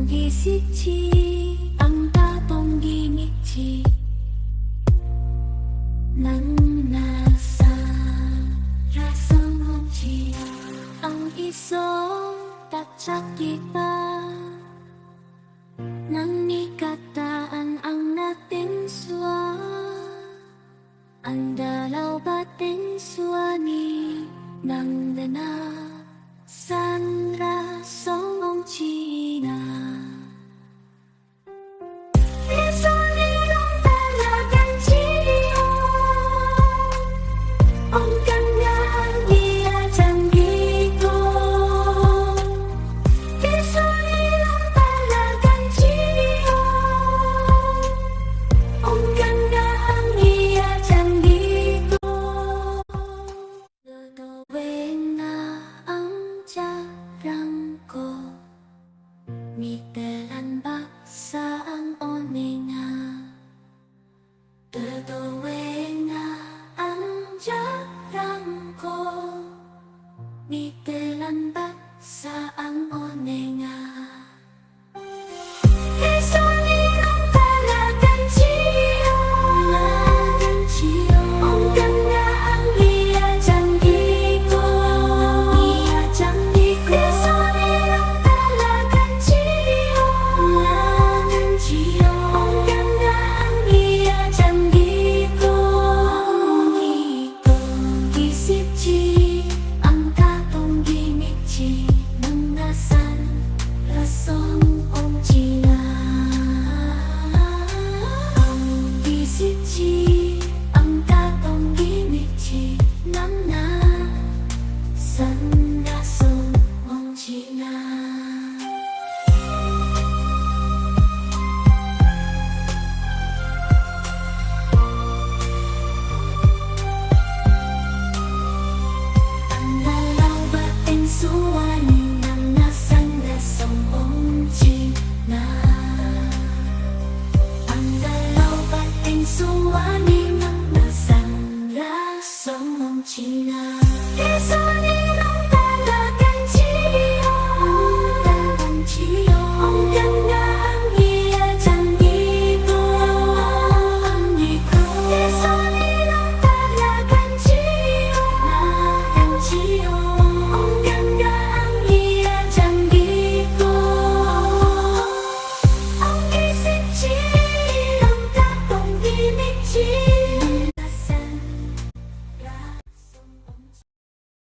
gisichi ang tatong ginichi nang nasa rasang hunchi ang isong tatsak kita nang nikataan ang natinswa ang dalaw bating swani nang dana san rasong ong China. Mitelan baksa ang oninga Tutuwing na ang jarang ko Mitelan baksa ang oninga Kesoninong talagang chiyo Ang ganda ang iya janggi ko Iya janggi ko Kesoninong talagang chiyo Ang ganda ang iya janggi ko Itong gisichi ang tatong gimichi Nang nasan rasong ong China Ang gisichi ang tatong gimichi Nang nasan rasong ong China. Ang dalaw bating suwani nang nasang rasong ong China Ang dalaw bating suwani nang nasang rasong ong China